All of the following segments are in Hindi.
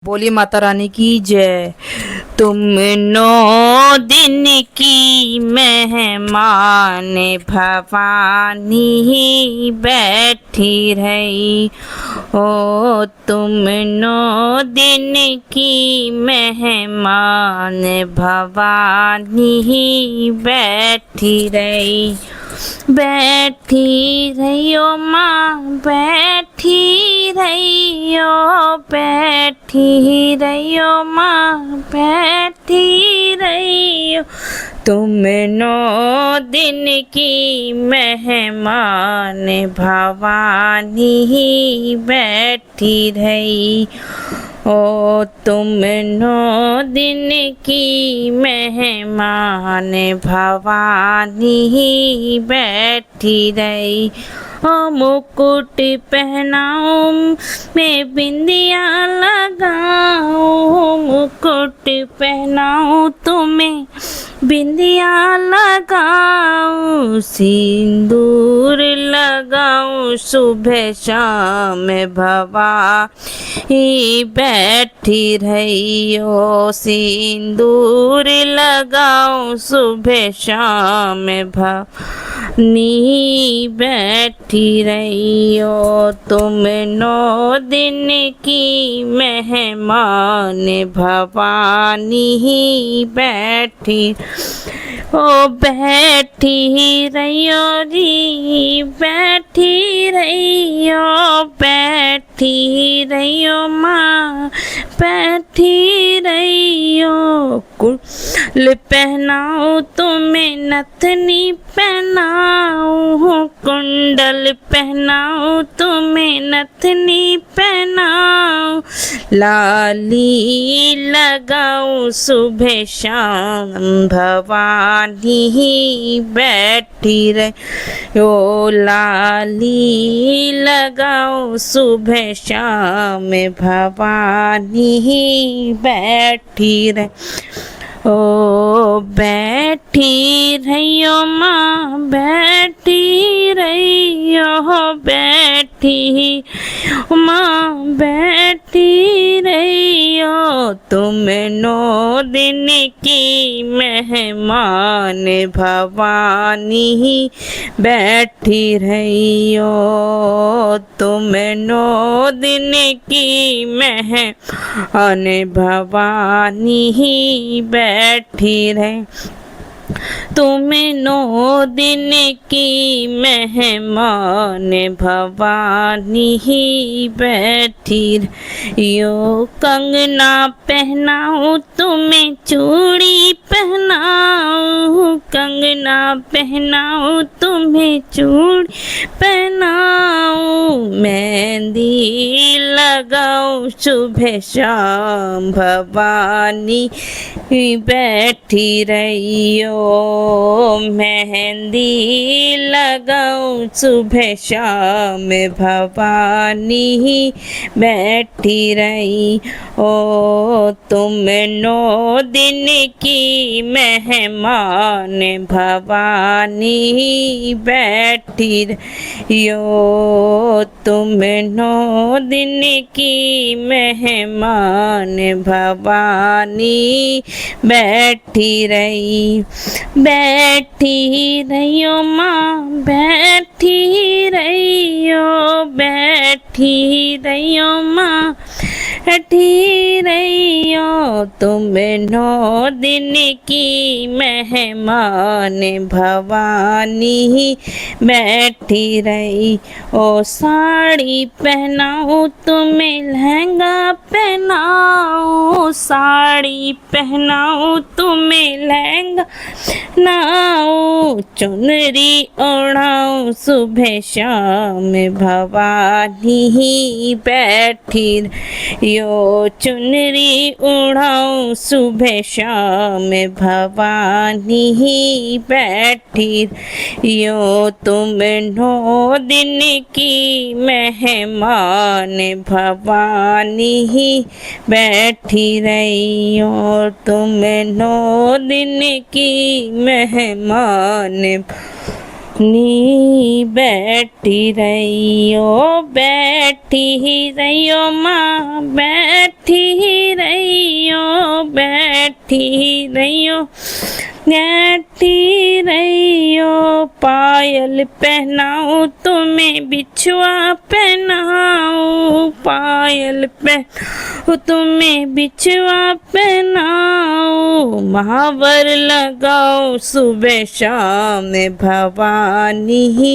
बोली माता रानी की जय। तुम 9 दिन की मेहमान भवानी बैठी रही। ओ तुम 9 दिन की मेहमान भवानी बैठी रही। बैठी रहियो माँ बैठी रहियो, बैठी रहियो माँ बैठी रहियो। तुम 9 दिन की मेहमान भवानी बैठी रही। ओ तुम 9 दिन की मेहमान भवानी बैठी रही। ओ मुकुट पहनाऊं मैं बिंदिया लगाऊं, मुकुट पहनाऊं तुम्हें बिंदिया लगाऊं, सिंदूर लगाऊं सुबह शाम भवानी बैठी रही। ओ सिंदूर लगाऊं सुबह शाम भवानी बैठी रही। ओ तुम 9 दिन की मेहमान भवानी बैठी। ओ बैठी रहियो री बैठी रहियो, बैठी रहियो माँ बैठी रहियो। कुंडल पहनाऊं तुम्हें नथनी पहनाऊं, कुंडल पहनाऊं तुम्हें नथनी पहनाऊं, लाली लगाऊं सुबह शाम भवानी बैठी रही। ओ लाली लगाऊं सुबह शाम भवानी बैठी रही। ओ बैठी रहियो माँ बैठी रहियो, बैठी माँ बैठी रहियो। तुम 9 दिन की मेहमान भवानी बैठी रहियो। तुम 9 दिन की मेहमान भवानी बैठी रहे। तुम 9 दिन की मेहमान भवानी बैठी रहियो। कंगना पहनाऊं तुम्हें चूड़ी पहनाऊं, कंगना पहनाऊं तुम्हें चूड़ी पहनाऊं, मेहंदी लगाऊं सुबह शाम भवानी बैठी रहियो। मेहंदी लगाऊं सुबह शाम भवानी बैठी रही। ओ तुम 9 दिन की मेहमान भवानी बैठी रहियो। तुम 9 दिन की मेहमान भवानी बैठी रही। बैठी रहियो माँ बैठी रहियो, बैठी रहियो माँ बैठी रहियो। तुम 9 दिन की मेहमान भवानी बैठी रही। ओ साड़ी पहनाऊं तुम्हें लहंगा पहनाऊं, साड़ी पहनाऊं तुम्हें लहंगा पहनाऊं, चुनरी ओढ़ाऊं सुबह शाम भवानी बैठी यो। चुनरी ओढ़ाऊं सुबह शाम भवानी बैठी यो। तुम 9 दिन की मेहमान भवानी बैठी रही हो। तुम 9 दिन की मेहमान नी बैठी रहियो माँ, बैठी रहियो, बैठी रहियो, बैठी रहियो। पायल पहनाऊं तुम्हें बिछुआ पहनाऊं, पायल पहनाऊं तुम्हें बिछुआ पहनाऊं। महावर लगाओ सुबह शाम भवानी ही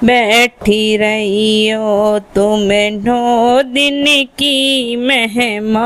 बैठी रहियो, तुम 9 दिन की मेहमान।